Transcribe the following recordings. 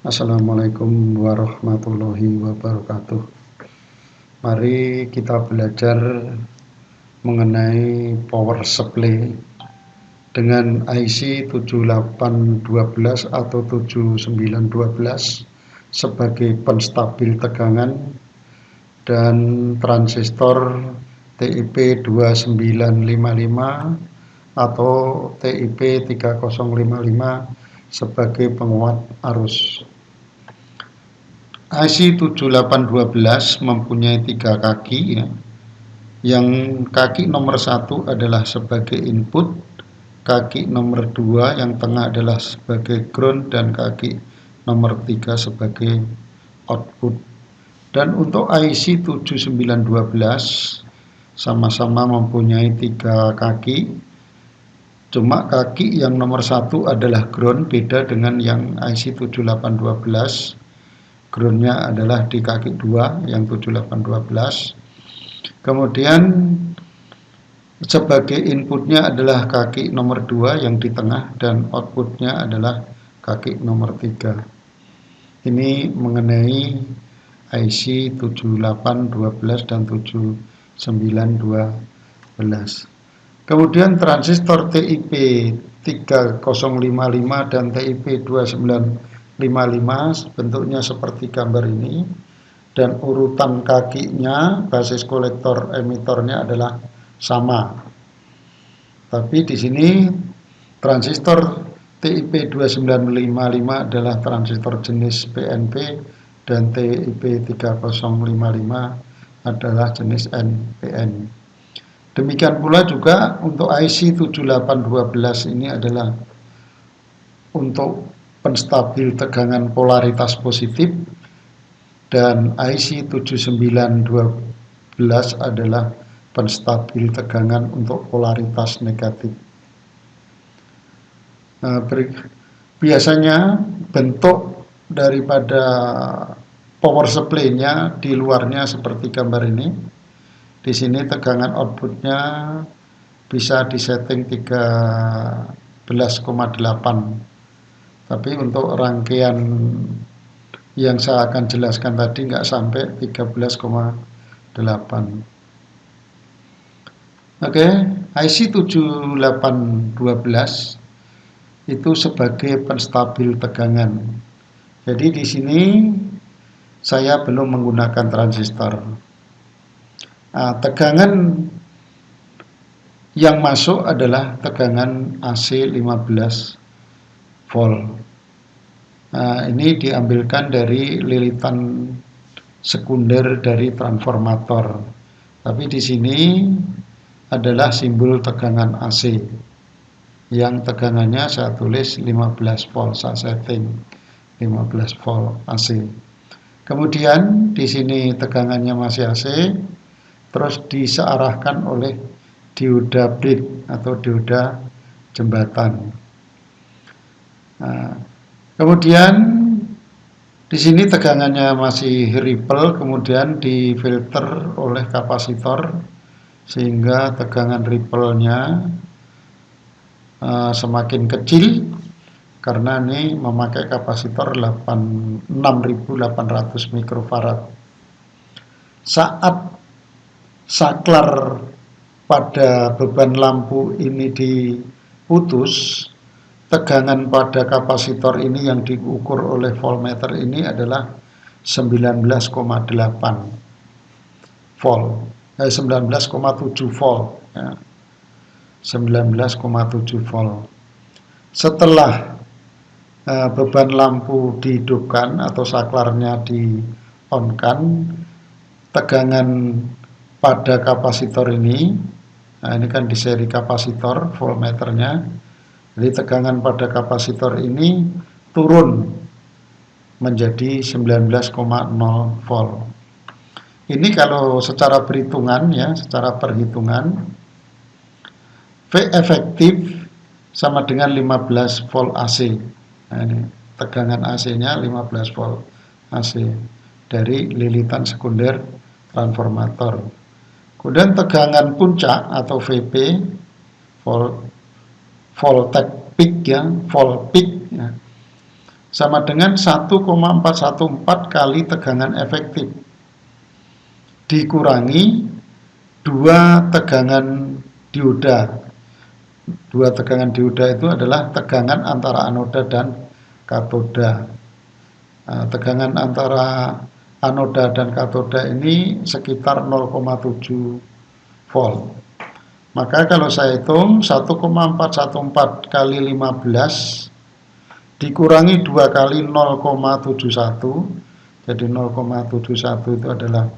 Assalamualaikum warahmatullahi wabarakatuh. Mari kita belajar mengenai power supply dengan IC 7812 atau 7912 sebagai penstabil tegangan dan transistor TIP 2955 atau TIP 3055 sebagai penguat arus. IC 7812 mempunyai 3 kaki ya. Yang kaki nomor 1 adalah sebagai input, kaki nomor 2 yang tengah adalah sebagai ground, dan kaki nomor 3 sebagai output. Dan untuk IC 7912 sama-sama mempunyai 3 kaki. Cuma kaki yang nomor 1 adalah ground, beda dengan yang IC 7812. Groundnya adalah di kaki 2 yang 7812. Kemudian sebagai inputnya adalah kaki nomor 2 yang di tengah, dan outputnya adalah kaki nomor 3. Ini mengenai IC 7812 dan 7912. Kemudian transistor TIP 3055 dan TIP 2955 bentuknya seperti gambar ini, dan urutan kakinya, basis kolektor emitornya adalah sama. Tapi di sini transistor TIP 2955 adalah transistor jenis PNP dan TIP 3055 adalah jenis NPN. Demikian pula juga untuk IC 7812 ini adalah untuk penstabil tegangan polaritas positif, dan IC 7912 adalah penstabil tegangan untuk polaritas negatif. Biasanya bentuk daripada power supply-nya di luarnya seperti gambar ini. Di sini tegangan outputnya bisa disetting 13,8, tapi untuk rangkaian yang saya akan jelaskan tadi nggak sampai 13,8. Oke, IC 7812 itu sebagai penstabil tegangan. Jadi di sini saya belum menggunakan transistor. Tegangan yang masuk adalah tegangan AC 15 volt. Ini diambilkan dari lilitan sekunder dari transformator. Tapi di sini adalah simbol tegangan AC. Yang tegangannya saya tulis 15 volt, saya setting 15 volt AC. Kemudian di sini tegangannya masih AC. Terus disearahkan oleh dioda bridge atau dioda jembatan. Kemudian di sini tegangannya masih ripple, kemudian difilter oleh kapasitor sehingga tegangan ripple-nya semakin kecil karena ini memakai kapasitor 6800 mikrofarad. Saat saklar pada beban lampu ini diputus, tegangan pada kapasitor ini yang diukur oleh voltmeter ini adalah 19,8 volt, 19,7 volt ya. 19,7 volt. Setelah beban lampu dihidupkan atau saklarnya di-on-kan, tegangan pada kapasitor ini, ini kan di seri kapasitor voltmeternya, jadi tegangan pada kapasitor ini turun menjadi 19,0 volt. Ini kalau secara perhitungan ya, secara perhitungan V efektif sama dengan 15 volt AC. Nah, ini tegangan AC-nya 15 volt AC dari lilitan sekunder transformator. Kemudian tegangan puncak atau VP, voltage peak ya, volt peak ya, sama dengan 1,414 kali tegangan efektif dikurangi 2 tegangan dioda. 2 tegangan dioda itu adalah tegangan antara anoda dan katoda. Tegangan antara anoda dan katoda ini sekitar 0,7 volt. Maka kalau saya hitung 1,414 kali 15 dikurangi 2 kali 0,71, jadi 0,71 itu adalah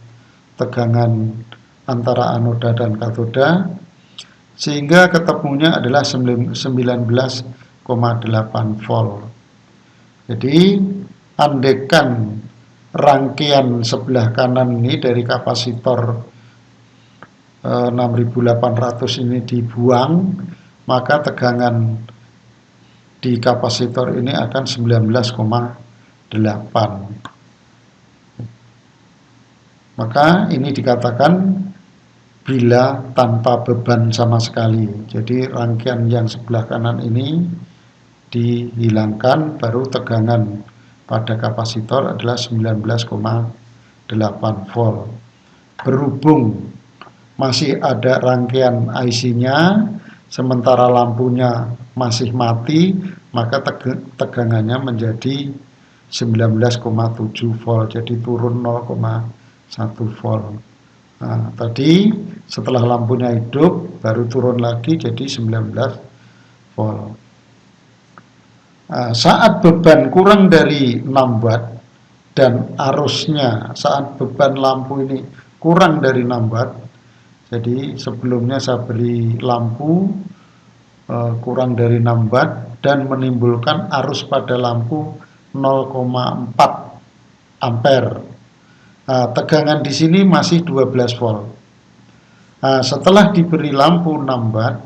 tegangan antara anoda dan katoda, sehingga ketemunya adalah 19,8 volt. Jadi andaikan rangkaian sebelah kanan ini dari kapasitor 6800 ini dibuang, maka tegangan di kapasitor ini akan 19,8. Maka ini dikatakan bila tanpa beban sama sekali. Jadi rangkaian yang sebelah kanan ini dihilangkan, baru tegangan pada kapasitor adalah 19,8 volt. Berhubung masih ada rangkaian IC-nya, sementara lampunya masih mati, maka tegangannya menjadi 19,7 volt, jadi turun 0,1 volt. Nah, tadi setelah lampunya hidup baru turun lagi jadi 19 volt. Nah, saat beban kurang dari 6 watt dan arusnya saat beban lampu ini kurang dari 6 watt, jadi sebelumnya saya beri lampu kurang dari 6 watt dan menimbulkan arus pada lampu 0,4 ampere. Nah, tegangan di sini masih 12 volt. Nah, setelah diberi lampu 6 watt,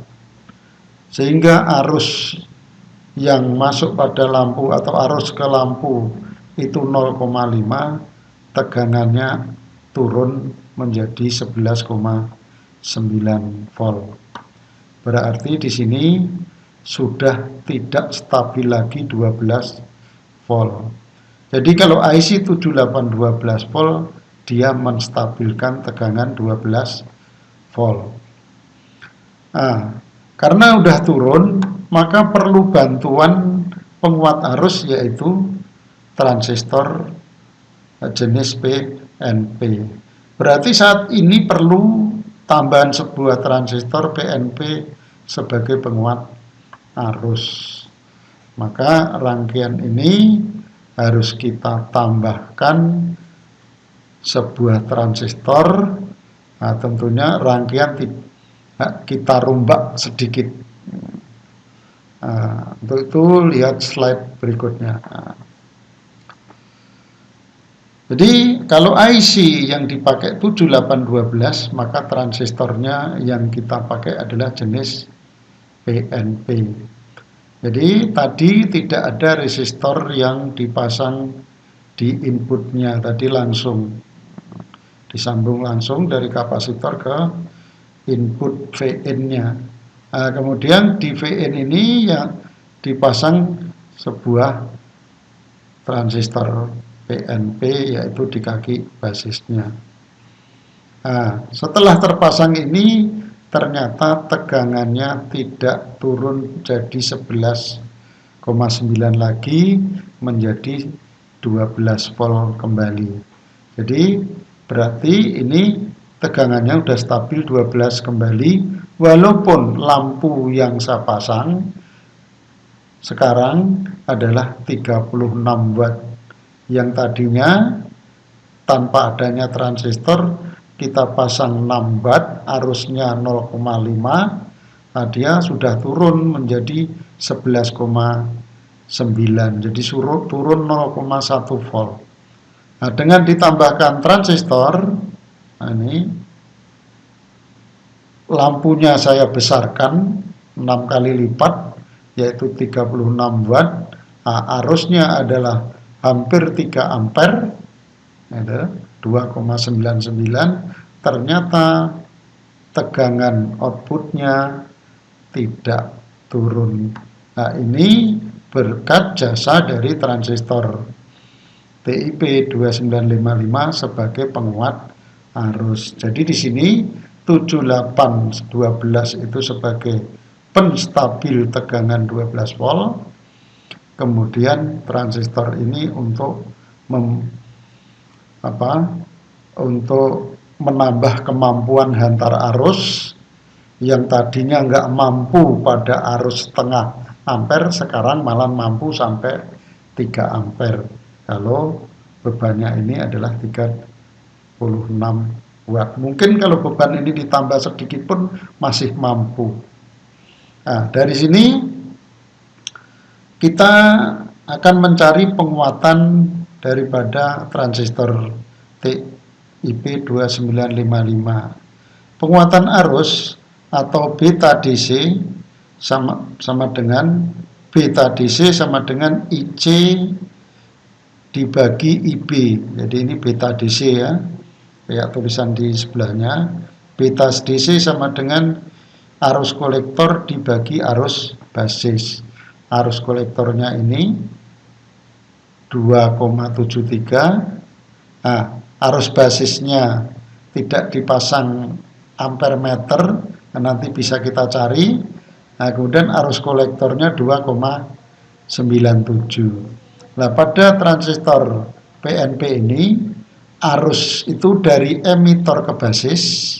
sehingga arus yang masuk pada lampu atau arus ke lampu itu 0,5, tegangannya turun menjadi 11,9 volt. Berarti di sini sudah tidak stabil lagi 12 volt. Jadi kalau IC 7812 volt, dia menstabilkan tegangan 12 volt. Nah, karena udah turun, maka perlu bantuan penguat arus, yaitu transistor jenis PNP. Berarti saat ini perlu tambahan sebuah transistor PNP sebagai penguat arus. Maka rangkaian ini harus kita tambahkan sebuah transistor. Nah, tentunya rangkaian kita rombak sedikit. Nah, untuk itu lihat slide berikutnya. Nah, jadi kalau IC yang dipakai 7812, maka transistornya yang kita pakai adalah jenis PNP. Jadi tadi tidak ada resistor yang dipasang di inputnya, tadi langsung disambung langsung dari kapasitor ke input VIN-nya. Nah, kemudian di VIN ini yang dipasang sebuah transistor PNP, yaitu di kaki basisnya. Nah, setelah terpasang ini ternyata tegangannya tidak turun jadi 11,9 lagi, menjadi 12 volt kembali. Jadi berarti ini tegangannya sudah stabil 12 kembali, walaupun lampu yang saya pasang sekarang adalah 36 watt. Yang tadinya tanpa adanya transistor kita pasang 6 watt, arusnya 0,5, nah dia sudah turun menjadi 11,9, jadi turun 0,1 volt. Nah, dengan ditambahkan transistor, nah ini lampunya saya besarkan 6 kali lipat, yaitu 36 watt. Nah, arusnya adalah hampir 3 ampere, 2,99. Ternyata tegangan outputnya tidak turun. Nah, ini berkat jasa dari transistor TIP 2955 sebagai penguat arus. Jadi di sini 7812 itu sebagai penstabil tegangan 12 volt. Kemudian transistor ini untuk menambah kemampuan hantar arus yang tadinya nggak mampu pada arus setengah ampere, sekarang malah mampu sampai 3 ampere kalau bebannya ini adalah 36 watt. Mungkin kalau beban ini ditambah sedikit pun masih mampu. Nah, dari sini kita akan mencari penguatan daripada transistor TIP 2955. Penguatan arus atau beta DC sama dengan beta DC sama dengan IC dibagi IB. Jadi ini beta DC ya, kayak tulisan di sebelahnya. Beta DC sama dengan arus kolektor dibagi arus basis. Arus kolektornya ini 2,73. Nah, arus basisnya tidak dipasang ampere meter, nanti bisa kita cari. Nah, kemudian arus kolektornya 2,97. Nah, pada transistor PNP ini arus itu dari emitor ke basis.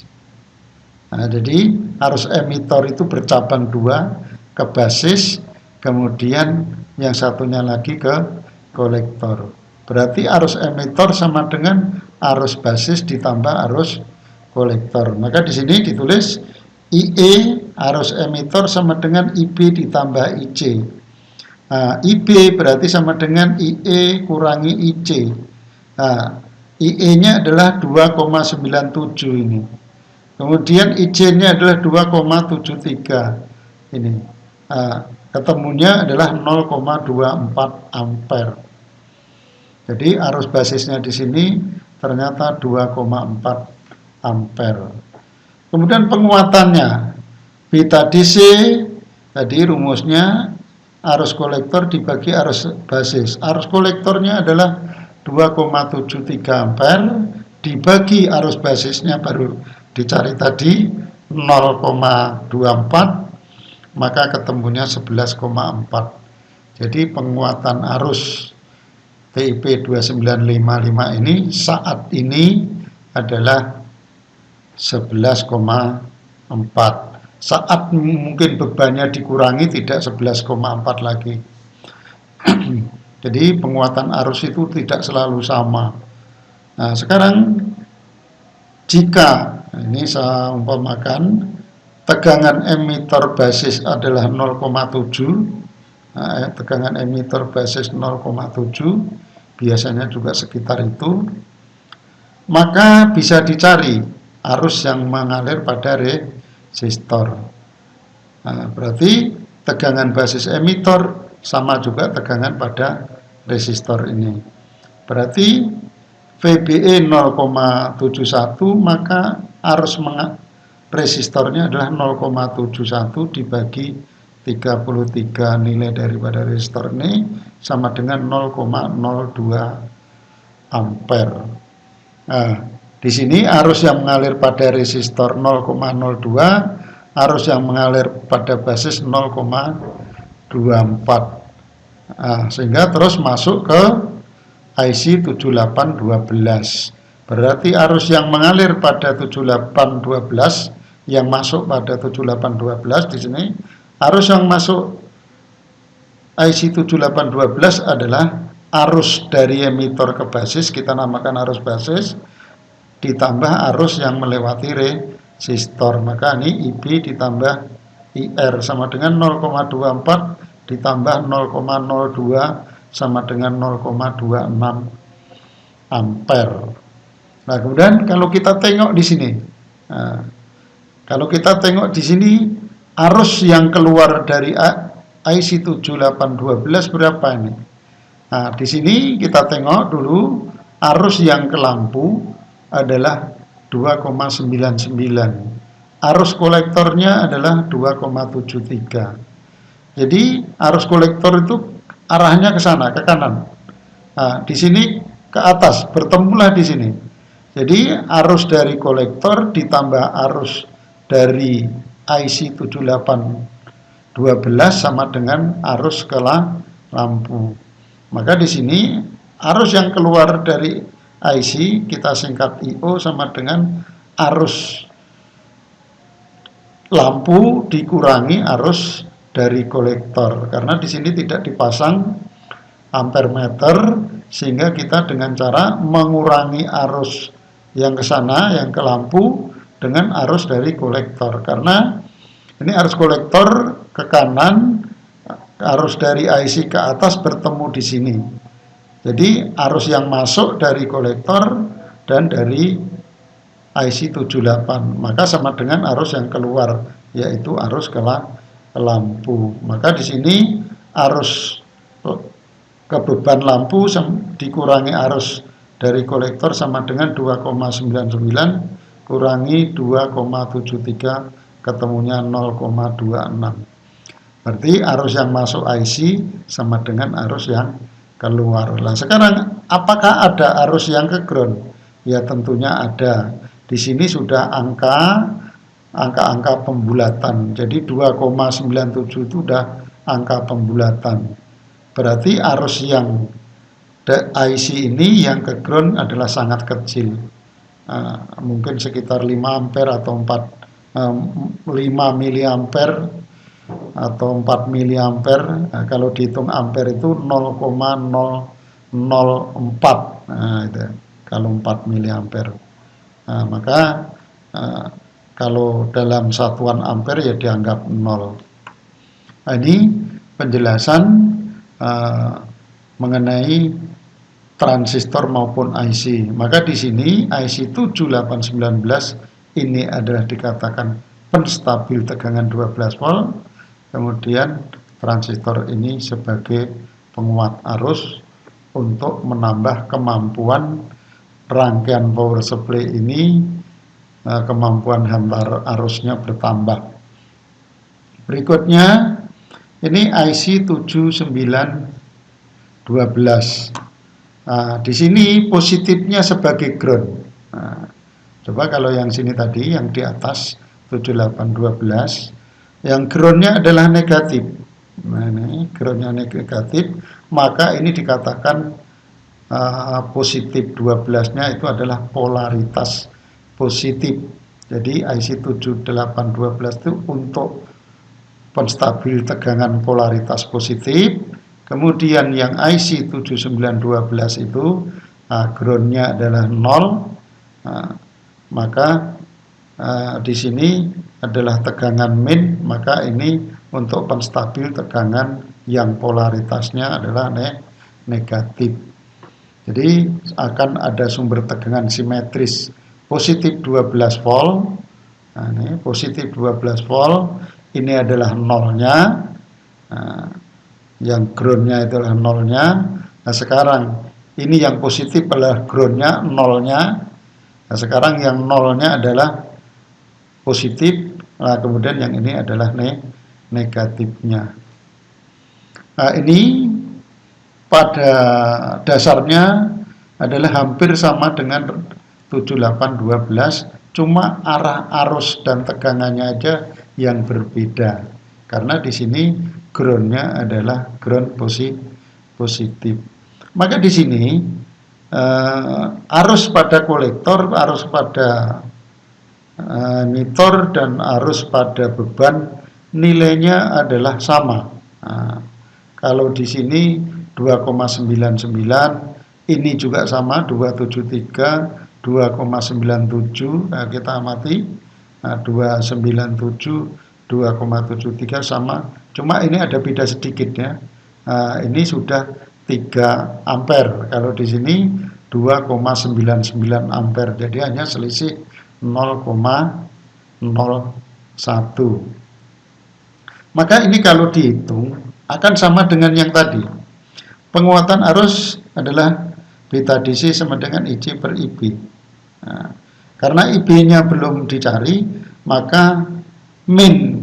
Nah, jadi arus emitor itu bercabang 2 ke basis, kemudian yang satunya lagi ke kolektor. Berarti arus emitor sama dengan arus basis ditambah arus kolektor. Maka di sini ditulis IE arus emitor sama dengan IB ditambah IC. Nah, IB berarti sama dengan IE kurangi IC. Nah, IE-nya adalah 2,97 ini. Kemudian IC-nya adalah 2,73 ini. Nah, ketemunya adalah 0,24 ampere. Jadi arus basisnya di sini ternyata 2,4 ampere. Kemudian penguatannya beta DC tadi rumusnya arus kolektor dibagi arus basis. Arus kolektornya adalah 2,73 ampere dibagi arus basisnya baru dicari tadi 0,24, maka ketemunya 11,4. Jadi penguatan arus TIP 2955 ini saat ini adalah 11,4. Saat mungkin bebannya dikurangi tidak 11,4 lagi. Jadi penguatan arus itu tidak selalu sama. Nah, sekarang jika ini saya umpamakan tegangan emitor basis adalah 0,7, nah, tegangan emitor basis 0,7 biasanya juga sekitar itu, maka bisa dicari arus yang mengalir pada resistor. Nah, berarti tegangan basis emitor sama juga tegangan pada resistor ini. Berarti VBE 0,71, maka arus resistornya adalah 0,71 dibagi 33 nilai daripada resistor ini sama dengan 0,02 ampere. Nah, di sini arus yang mengalir pada resistor 0,02, arus yang mengalir pada basis 0,24. Nah, sehingga terus masuk ke IC 7812. Berarti arus yang mengalir pada 7812 yang masuk pada 7812 di sini, arus yang masuk IC 7812 adalah arus dari emitor ke basis, kita namakan arus basis, ditambah arus yang melewati resistor. Maka ini IB ditambah IR sama dengan 0,24 ditambah 0,02 sama dengan 0,26 ampere. Nah, kemudian kalau kita tengok di sini, arus yang keluar dari IC 7812 berapa ini? Nah, di sini kita tengok dulu arus yang ke lampu adalah 2,99. Arus kolektornya adalah 2,73. Jadi arus kolektor itu arahnya ke sana, ke kanan. Nah, di sini ke atas, bertemulah di sini. Jadi arus dari kolektor ditambah arus dari IC 7812 sama dengan arus ke lampu. Maka di sini arus yang keluar dari IC kita singkat IO sama dengan arus lampu dikurangi arus dari kolektor, karena di sini tidak dipasang ampere meter, sehingga kita dengan cara mengurangi arus yang ke sana, yang ke lampu dengan arus dari kolektor. Karena ini arus kolektor ke kanan, arus dari IC ke atas bertemu di sini. Jadi arus yang masuk dari kolektor dan dari IC 78, maka sama dengan arus yang keluar, yaitu arus ke lampu. Maka di sini arus ke beban lampu dikurangi arus dari kolektor sama dengan 2,99 kurangi 2,73, ketemunya 0,26. Berarti arus yang masuk IC sama dengan arus yang keluar. Nah, sekarang apakah ada arus yang ke ground? Ya tentunya ada. Di sini sudah angka pembulatan. Jadi 2,97 itu sudah angka pembulatan. Berarti arus yang IC ini yang ke ground adalah sangat kecil. Mungkin sekitar 5 ampere atau 5 miliampere atau 4 miliampere. Kalau dihitung ampere itu 0,004. Itu kalau 4 miliampere. Maka kalau dalam satuan ampere ya dianggap 0. Ini penjelasan mengenai transistor maupun IC. Maka di sini IC 7819 ini adalah dikatakan penstabil tegangan 12 volt. Kemudian transistor ini sebagai penguat arus untuk menambah kemampuan rangkaian power supply ini, kemampuan hantar arusnya bertambah. Berikutnya ini IC 7912. Di sini positifnya sebagai ground. Coba kalau yang sini tadi, yang di atas 7812, yang groundnya adalah negatif. Ini groundnya negatif, maka ini dikatakan positif 12-nya itu adalah polaritas positif. Jadi IC 7812 itu untuk penstabil tegangan polaritas positif. Kemudian yang IC 7912 itu groundnya adalah 0. Maka di sini adalah tegangan min, maka ini untuk penstabil tegangan yang polaritasnya adalah negatif. Jadi akan ada sumber tegangan simetris positif 12 volt. Ini positif 12 volt, ini adalah nolnya. Yang groundnya itu adalah nolnya. Nah sekarang ini yang positif adalah groundnya, nolnya. Nah sekarang yang nolnya adalah positif. Nah kemudian yang ini adalah negatifnya. Nah ini pada dasarnya adalah hampir sama dengan 7812, cuma arah arus dan tegangannya aja yang berbeda. Karena di sini groundnya adalah ground positif. Maka di sini arus pada kolektor, arus pada emitor dan arus pada beban nilainya adalah sama. Kalau di sini 2,99, ini juga sama 273, 2,97. Nah, kita amati 297, 2,73 sama. Cuma ini ada beda sedikit ya. Ini sudah 3 ampere. Kalau di sini 2,99 ampere. Jadi hanya selisih 0,01. Maka ini kalau dihitung akan sama dengan yang tadi. Penguatan arus adalah beta DC sama dengan IC per IB. Karena IB-nya belum dicari, maka min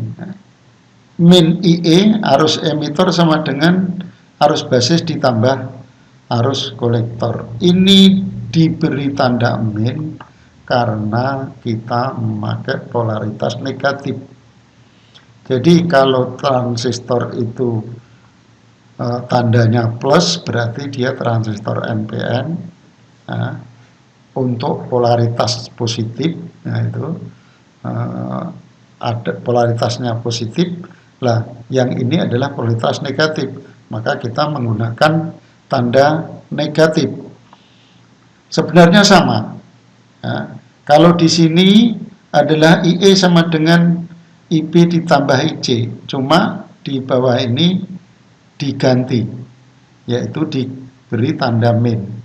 IE arus emitor sama dengan arus basis ditambah arus kolektor. Ini diberi tanda min karena kita memakai polaritas negatif. Jadi kalau transistor itu tandanya plus, berarti dia transistor NPN. Untuk polaritas positif, nah itu ada polaritasnya positif. Lah, yang ini adalah polaritas negatif, maka kita menggunakan tanda negatif. Sebenarnya sama. Ya, kalau di sini adalah IE sama dengan IB ditambah IC, cuma di bawah ini diganti, yaitu diberi tanda min.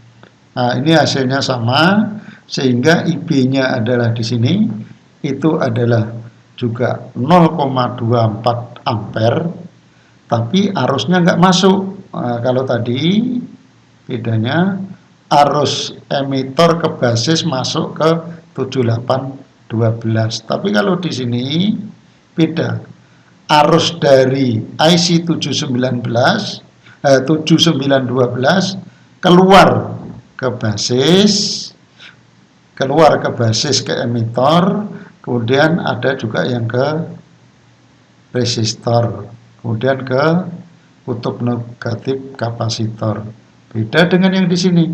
Nah, ini hasilnya sama, sehingga IB-nya adalah di sini, itu adalah juga 0,24 ampere, tapi arusnya nggak masuk. Nah, kalau tadi bedanya arus emitor ke basis masuk ke 7812. Tapi kalau di sini beda. Arus dari IC 7912 keluar ke basis ke emitor, kemudian ada juga yang ke resistor, kemudian ke kutub negatif kapasitor. Beda dengan yang di sini.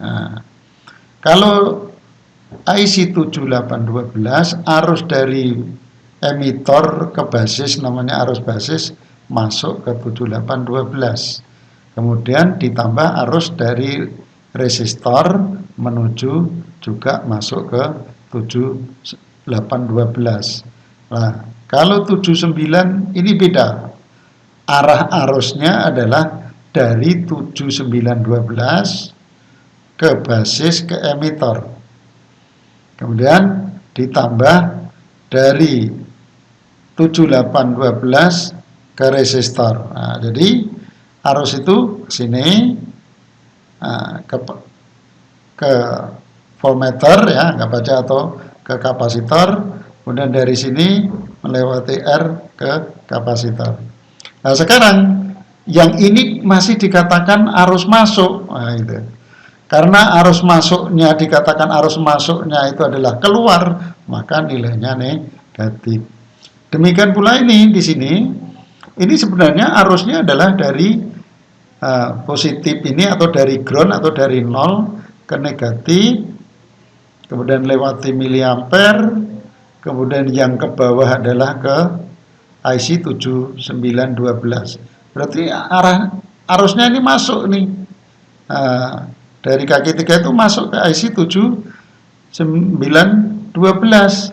Nah, kalau IC 7812 arus dari emitor ke basis, namanya arus basis, masuk ke 7812. Kemudian ditambah arus dari resistor menuju juga masuk ke 7812. Nah, kalau 79 ini beda. Arah arusnya adalah dari 7912 ke basis ke emitor. Kemudian ditambah dari 7812 ke resistor. Nah, jadi arus itu ke sini, ke voltmeter ya, nggak baca, atau ke kapasitor, kemudian dari sini melewati R ke kapasitor. Nah, sekarang yang ini masih dikatakan arus masuk. Nah, itu. Karena arus masuknya dikatakan arus masuknya itu adalah keluar, maka nilainya negatif. Demikian pula ini di sini, ini sebenarnya arusnya adalah dari positif ini, atau dari ground atau dari 0 ke negatif, kemudian lewati miliampere, kemudian yang ke bawah adalah ke IC 7912. Berarti arusnya ini masuk nih. Dari kaki 3 itu masuk ke IC 7912.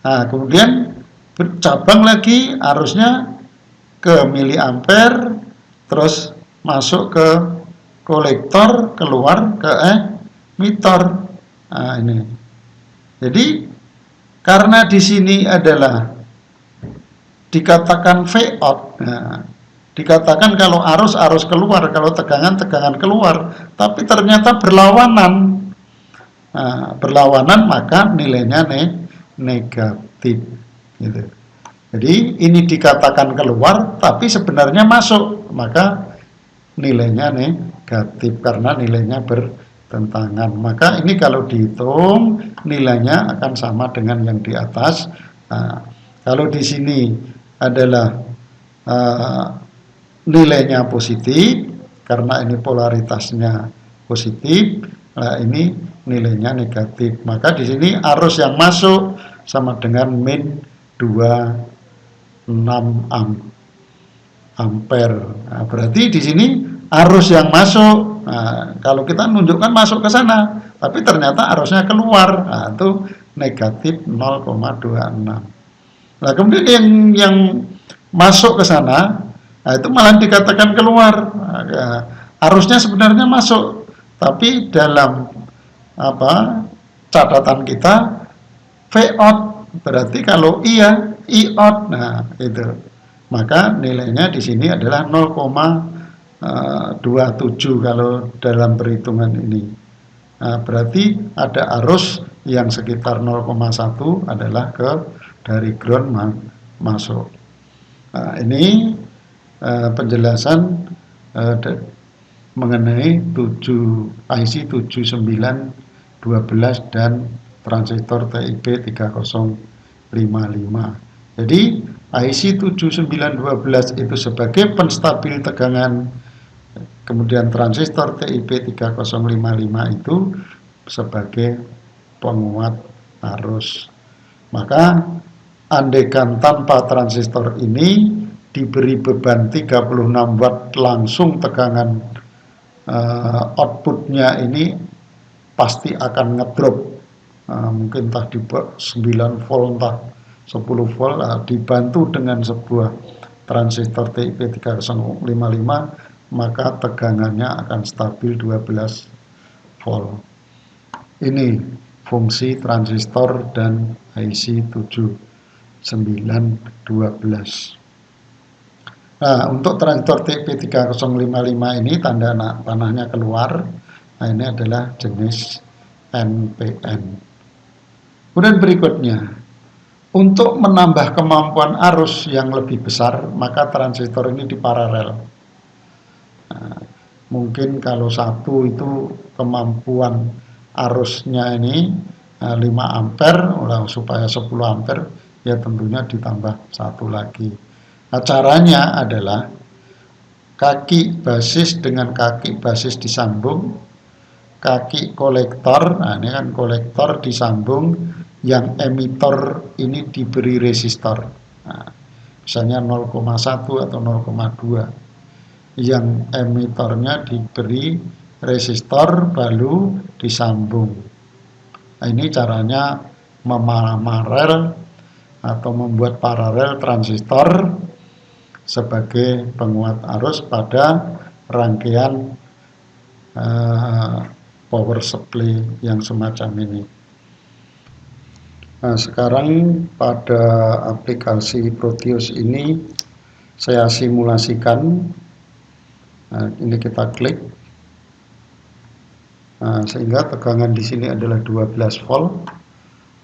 Nah, kemudian bercabang lagi arusnya ke miliampere, terus masuk ke kolektor, keluar ke emitor. Nah, ini. Jadi karena di sini adalah dikatakan V-out. Nah, dikatakan kalau arus keluar, kalau tegangan keluar, tapi ternyata berlawanan. Nah, berlawanan maka nilainya negatif. Gitu. Jadi ini dikatakan keluar, tapi sebenarnya masuk, maka nilainya negatif karena nilainya bertentangan. Maka ini kalau dihitung nilainya akan sama dengan yang di atas. Nah, kalau di sini adalah nilainya positif karena ini polaritasnya positif, nah ini nilainya negatif. Maka di sini arus yang masuk sama dengan min 26 ampere. Nah, berarti di sini arus yang masuk, nah, kalau kita menunjukkan masuk ke sana, tapi ternyata arusnya keluar, nah, itu negatif 0,26. Nah, kemudian yang masuk ke sana, nah, itu malah dikatakan keluar. Nah, arusnya sebenarnya masuk, tapi dalam catatan kita V-out, berarti kalau iya I-out. Nah, itu. Maka nilainya di sini adalah 0,27 kalau dalam perhitungan ini. Nah, berarti ada arus yang sekitar 0,1 adalah dari ground masuk. Nah, ini penjelasan mengenai IC 7912 dan transistor TIP 3055. Jadi IC 7912 itu sebagai penstabil tegangan, kemudian transistor TIP 3055 itu sebagai penguat arus. Maka andaikan tanpa transistor ini diberi beban 36 watt langsung, tegangan outputnya ini pasti akan ngedrop, mungkin entah di 9 volt entah 10 volt. Dibantu dengan sebuah transistor TIP 3055 maka tegangannya akan stabil 12 volt. Ini fungsi transistor dan IC 7912. Nah, untuk transistor TIP 3055 ini tanda panahnya keluar. Nah, ini adalah jenis NPN. Kemudian berikutnya, untuk menambah kemampuan arus yang lebih besar, maka transistor ini diparalel. Nah, mungkin kalau satu itu kemampuan arusnya ini 5 ampere, supaya 10 ampere, ya tentunya ditambah satu lagi. Nah, caranya adalah kaki basis dengan kaki basis disambung, kaki kolektor, nah ini kan kolektor disambung, yang emitor ini diberi resistor. Nah, misalnya 0,1 atau 0,2, yang emitornya diberi resistor lalu disambung. Nah, ini caranya memaralel atau membuat paralel transistor sebagai penguat arus pada rangkaian power supply yang semacam ini. Nah, sekarang pada aplikasi Proteus ini saya simulasikan. Nah, ini kita klik. Nah, sehingga tegangan di sini adalah 12 volt,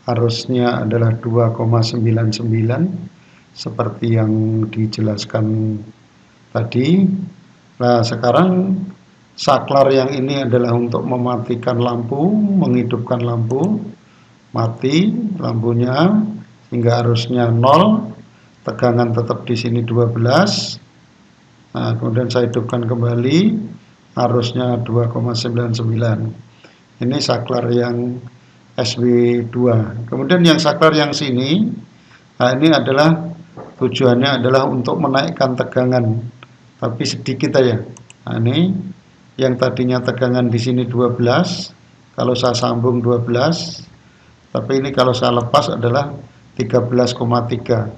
arusnya adalah 2,99 seperti yang dijelaskan tadi. Nah, sekarang saklar yang ini adalah untuk mematikan lampu, menghidupkan lampu, mati lampunya sehingga arusnya 0, tegangan tetap di sini 12. Nah, kemudian saya hidupkan kembali, arusnya 2,99. Ini saklar yang SW2. Kemudian yang saklar yang sini, nah ini adalah tujuannya adalah untuk menaikkan tegangan, tapi sedikit aja. Nah, ini yang tadinya tegangan di sini 12, kalau saya sambung 12, tapi ini kalau saya lepas adalah 13,3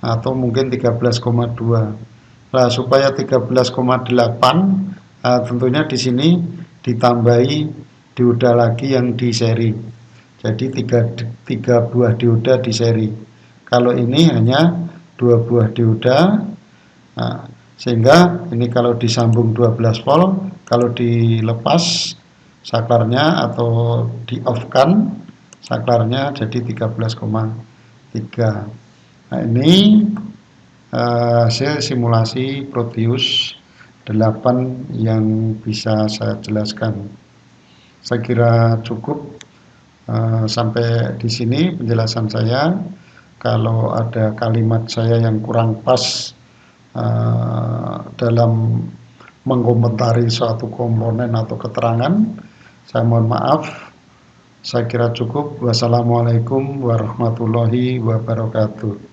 atau mungkin 13,2. Nah, supaya 13,8, tentunya di sini ditambahi dioda lagi yang di seri. Jadi 3 buah dioda di seri. Kalau ini hanya 2 buah dioda. Nah, sehingga ini kalau disambung 12 volt, kalau dilepas saklarnya atau di off-kan saklarnya jadi 13,3. Nah, ini hasil simulasi Proteus 8 yang bisa saya jelaskan. Saya kira cukup sampai di sini penjelasan saya. Kalau ada kalimat saya yang kurang pas dalam mengomentari suatu komponen atau keterangan, saya mohon maaf. Saya kira cukup. Wassalamualaikum warahmatullahi wabarakatuh.